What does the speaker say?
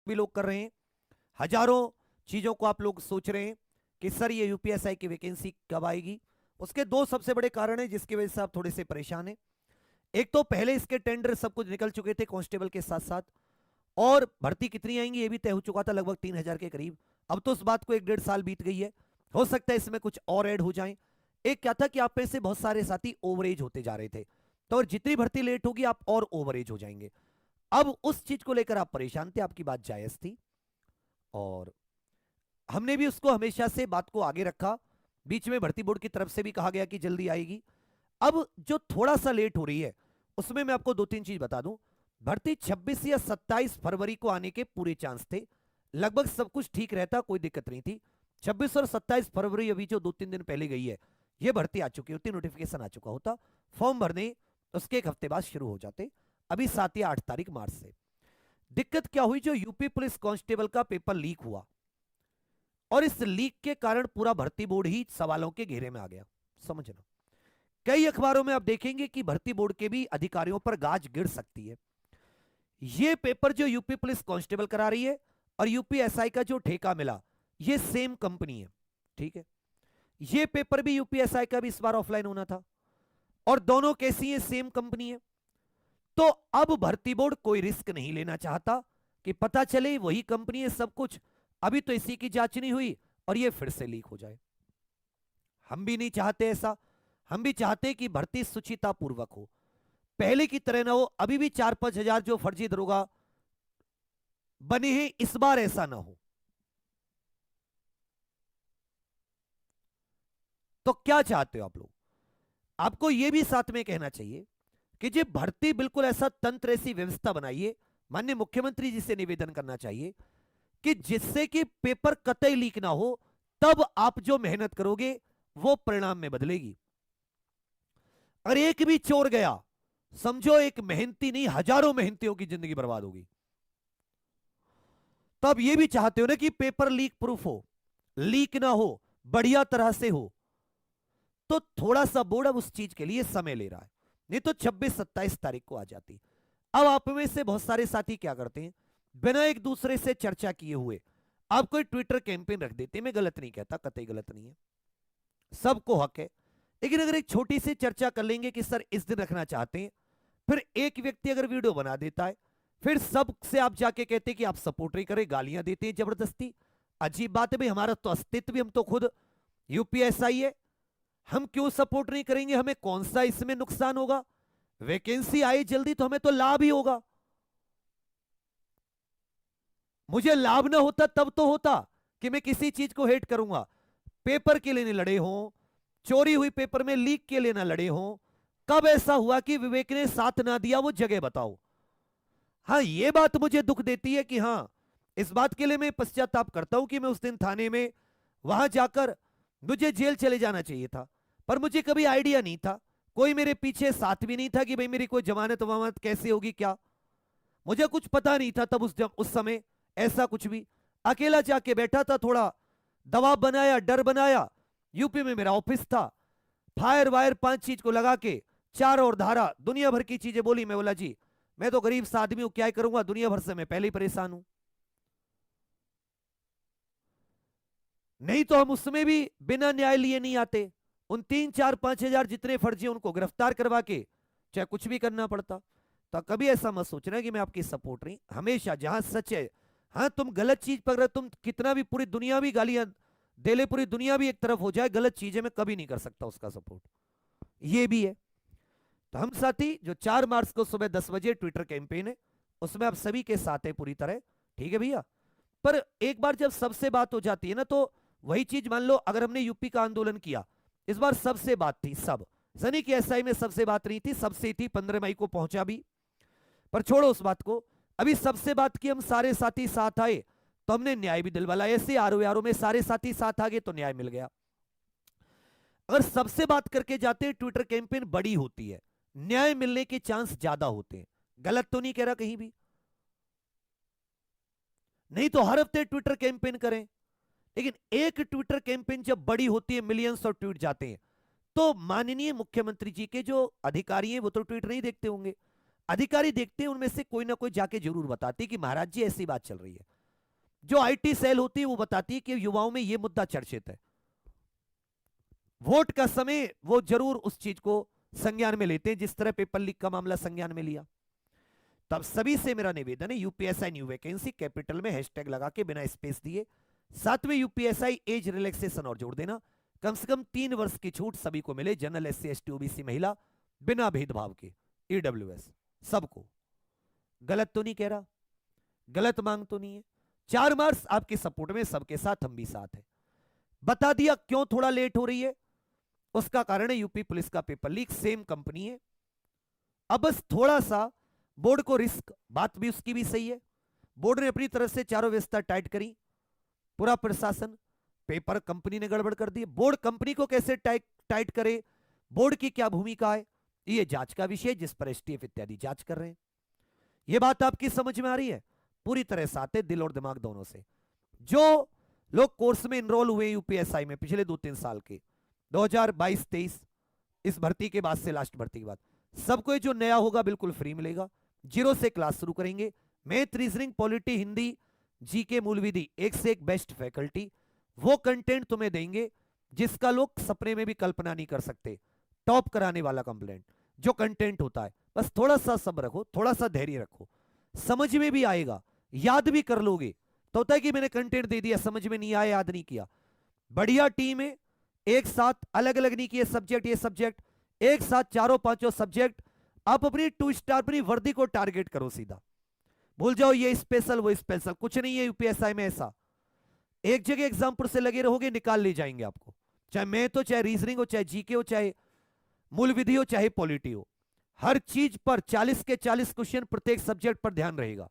भी लोग कर रहे हैं, हजारों चीजों को आप लोग सोच रहे हैं कि सर ये यूपीएसआई की वैकेंसी कब आएगी। उसके दो सबसे बड़े कारण हैं जिसकी वजह से आप थोड़े से परेशान हैं। एक तो पहले इसके टेंडर सब कुछ निकल चुके थे कांस्टेबल के साथ साथ, और भर्ती कितनी आएंगी ये भी तय हो चुका था, लगभग 3000 के करीब। अब तो उस बात को 1 डेढ़ साल बीत गई है, हो सकता है इसमें कुछ और ऐड हो जाए। एक क्या था कि आप में से बहुत सारे साथी ओवरेज होते जा रहे थे, तो और जितनी भर्ती लेट होगी आप और ओवरेज हो जाएंगे। अब उस चीज को लेकर आप परेशान थे, आपकी बात जायज थी, और हमने भी उसको हमेशा से बात को आगे रखा। बीच में भर्ती बोर्ड की तरफ से भी कहा गया कि जल्दी आएगी। अब जो थोड़ा सा लेट हो रही है उसमें मैं आपको 2-3 चीज बता दूं। भर्ती 26 या 27 फरवरी को आने के पूरे चांस थे, लगभग सब कुछ ठीक रहता, कोई दिक्कत नहीं थी। 26 और 27 फरवरी अभी जो 2-3 दिन पहले गई है, ये भर्ती आ चुकी होती, नोटिफिकेशन आ चुका होता, फॉर्म भरने उसके 1 हफ्ते बाद शुरू हो जाते, अभी 7 या 8 तारीख मार्च से। दिक्कत क्या हुई, जो यूपी पुलिस कांस्टेबल का पेपर लीक हुआ, और इस लीक के कारण पूरा भर्ती बोर्ड ही सवालों के घेरे में आ गया। समझना, कई अखबारों में आप देखेंगे कि भर्ती बोर्ड के भी अधिकारियों पर गाज गिर सकती है। ये पेपर जो यूपी पुलिस कांस्टेबल करा रही है और यूपीएसआई का जो ठेका मिला, ये सेम कंपनी है, ठीक है। ये पेपर भी यूपीएसआई का भी इस बार ऑफलाइन होना था, और दोनों कैसी है, सेम कंपनी है। तो अब भर्ती बोर्ड कोई रिस्क नहीं लेना चाहता कि पता चले वही कंपनी है सब कुछ, अभी तो इसी की जांच नहीं हुई और ये फिर से लीक हो जाए। हम भी नहीं चाहते ऐसा, हम भी चाहते कि भर्ती सुचिता पूर्वक हो, पहले की तरह ना हो। अभी भी 4-5 हजार जो फर्जी दरोगा बने हैं, इस बार ऐसा ना हो। तो क्या चाहते हो आप लोग? आपको यह भी साथ में कहना चाहिए कि जो भर्ती बिल्कुल ऐसा तंत्र, ऐसी व्यवस्था बनाइए, माननीय मुख्यमंत्री जी से निवेदन करना चाहिए कि जिससे कि पेपर कतई लीक ना हो, तब आप जो मेहनत करोगे वो परिणाम में बदलेगी। अगर एक भी चोर गया, समझो एक मेहनती नहीं, हजारों मेहनतियों की जिंदगी बर्बाद होगी। तो आप ये भी चाहते हो ना कि पेपर लीक प्रूफ हो, लीक ना हो, बढ़िया तरह से हो। तो थोड़ा सा बोर्ड अब उस चीज के लिए समय ले रहा है, नहीं तो 26-27 तारीख को आ जाती। अब आप में से बहुत सारे साथी क्या करते हैं, बिना एक दूसरे से चर्चा किए हुए आप कोई ट्विटर कैंपेन रख देते हैं। मैं गलत नहीं कहता, कतई गलत नहीं है, सबको हक है। लेकिन अगर एक छोटी सी चर्चा कर लेंगे कि सर इस दिन रखना चाहते हैं, फिर एक व्यक्ति अगर वीडियो बना देता है, फिर सबसे आप जाके कहते हैं कि आप सपोर्ट नहीं करें, गालियां देते हैं जबरदस्ती। अजीब बात है भाई, हमारा तो अस्तित्व भी, हम तो खुद यूपीएसआई है, हम क्यों सपोर्ट नहीं करेंगे? हमें कौन सा इसमें नुकसान होगा? वैकेंसी आई जल्दी तो हमें तो लाभ ही होगा। मुझे लाभ ना होता तब तो होता कि मैं किसी चीज को हेट करूंगा। पेपर के लिए नहीं लड़े हो, चोरी हुई पेपर में लीक के लिए ना लड़े हो। कब ऐसा हुआ कि विवेक ने साथ ना दिया, वो जगह बताओ। हाँ, ये बात मुझे दुख देती है कि हाँ, इस बात के लिए मैं पश्चाताप करता हूं कि मैं उस दिन थाने में वहां जाकर, मुझे जेल चले जाना चाहिए था, पर मुझे कभी आइडिया नहीं था, कोई मेरे पीछे साथ भी नहीं था कि भाई मेरी कोई जमानत वमानत कैसे होगी क्या, मुझे कुछ पता नहीं था तब उस समय ऐसा कुछ भी। अकेला जाके बैठा था, थोड़ा दबाव बनाया, डर बनाया। यूपी में मेरा ऑफिस था, फायर वायर 5 चीज को लगा के, 4 और धारा, दुनिया भर की चीजें बोली। मैं बोला जी मैं तो गरीब सा आदमी हूं, क्या करूंगा, दुनिया भर से मैं पहले ही परेशान हूं। नहीं तो हम उसमें भी बिना न्याय लिए नहीं आते, उन 3-4-5 हजार जितने फर्जी उनको गिरफ्तार करवा के चाहे कुछ भी करना पड़ता। तो कभी ऐसा मत सोचना कि मैं आपकी सपोर्ट नहीं, हमेशा जहां सच है। हाँ, तुम गलत चीज पकड़, तुम कितना भी पूरी दुनिया भी गालियां दे ले, पूरी दुनिया भी एक तरफ हो जाए, गलत चीजें मैं कभी नहीं कर सकता उसका सपोर्ट, ये भी है। तो हम साथी जो 4 मार्च को सुबह 10 बजे ट्विटर कैंपेन है, उसमें आप सभी के साथ है पूरी तरह, ठीक है भैया। पर एक बार जब सबसे बात हो जाती है ना, तो वही चीज मान लो, अगर हमने यूपी का आंदोलन किया, इस बार सबसे बात थी, सब सनी की एसआई में सबसे बात नहीं थी, सबसे थी 15 मई को पहुंचा भी, पर छोड़ो उस बात को। अभी सबसे बात की, हम सारे साथी साथ आए तो हमने न्याय भी दिलवाला। ऐसे आरो यारो में सारे साथी साथ आ गए तो न्याय मिल गया। अगर सबसे बात करके जाते हैं, ट्विटर कैंपेन बड़ी होती है, न्याय मिलने के चांस ज्यादा होते हैं। गलत तो नहीं कह रहा कहीं भी, नहीं तो हर हफ्ते ट्विटर कैंपेन करें। लेकिन एक ट्विटर कैंपेन जब बड़ी होती है, मिलियंस ऑफ ट्वीट जाते हैं, तो माननीय मुख्यमंत्री जी के जो अधिकारी हैं वो तो ट्वीट नहीं देखते होंगे, अधिकारी देखते हैं, उनमें से कोई ना कोई जाके जरूर बताते कि महाराज जी ऐसी बात चल रही है, जो आईटी सेल होती है वो बताती है कि युवाओं में ये मुद्दा चर्चित है। वोट का समय वो जरूर उस चीज को संज्ञान में लेते हैं, जिस तरह पेपर लीक का मामला संज्ञान में लिया। तब सभी से मेरा निवेदन है, यूपीएसआई न्यू वैकेंसी कैपिटल में हैशटैग लगा के बिना स्पेस दिए, साथ में यूपीएसआई एज रिलैक्सेशन और जोड़ देना, कम से कम 3 वर्ष की छूट सभी को मिले, जनरल, एससी, एसटी, ओबीसी, महिला, बिना भेदभाव के, ईडब्ल्यूएस सबको। गलत तो नहीं कह रहा, गलत मांग तो नहीं है। 4 मार्च आपके सपोर्ट में, सबके साथ हम भी साथ हैं। बता दिया क्यों थोड़ा लेट हो रही है, उसका कारण है यूपी पुलिस का पेपर लीक, सेम कंपनी है। अब बस थोड़ा सा बोर्ड को रिस्क, बात भी उसकी भी सही है, बोर्ड ने अपनी तरफ से चारों व्यवस्था टाइट करी, पूरा प्रशासन, पेपर कंपनी ने गड़बड़ कर दी। बोर्ड कंपनी को कैसे टाइट करे, बोर्ड की क्या भूमिका है, ये जांच का विषय, जिस पर एसटीएफ इत्यादि जांच कर रहे हैं। ये बात आपकी समझ में आ रही है? पूरी तरह से आते, दिल और दिमाग दोनों से। जो लोग कोर्स में इनरोल हुए यूपीएसआई में पिछले 2-3 साल के, 2022-23 इस भर्ती के बाद से, लास्ट भर्ती के बाद, सबको ये जो नया होगा बिल्कुल फ्री मिलेगा। 0 से क्लास शुरू करेंगे। Math, reasoning, polity, Hindi, GK, मूल विधि, एक से एक बेस्ट फैकल्टी, वो कंटेंट तुम्हें देंगे जिसका लोग सपने में भी कल्पना नहीं कर सकते। टॉप कराने वाला कंप्लेंट जो कंटेंट होता है, बस थोड़ा सा सब्र रखो, थोड़ा सा धैर्य रखो, समझ में भी आएगा, याद भी कर लोगे। तो होता है कि मैंने कंटेंट दे दिया, समझ में नहीं आया, याद नहीं किया। बढ़िया टीम है, एक साथ अलग अलग नहीं किए सब्जेक्ट, ये सब्जेक्ट, एक साथ चारों पांचों सब्जेक्ट। आप अपनी 2 स्टार अपनी वर्दी को टारगेट करो सीधा, भूल जाओ ये स्पेशल वो स्पेशल, कुछ नहीं है यूपीएसआई में ऐसा। एक जगह एग्जाम से लगे रहोगे, निकाल ले जाएंगे आपको, चाहे मैथ हो, चाहे रीजनिंग हो, चाहे जीके हो, चाहे मूल विधि हो, चाहे पॉलिटी हो। हर चीज पर 40 के 40 क्वेश्चन प्रत्येक सब्जेक्ट पर ध्यान रहेगा।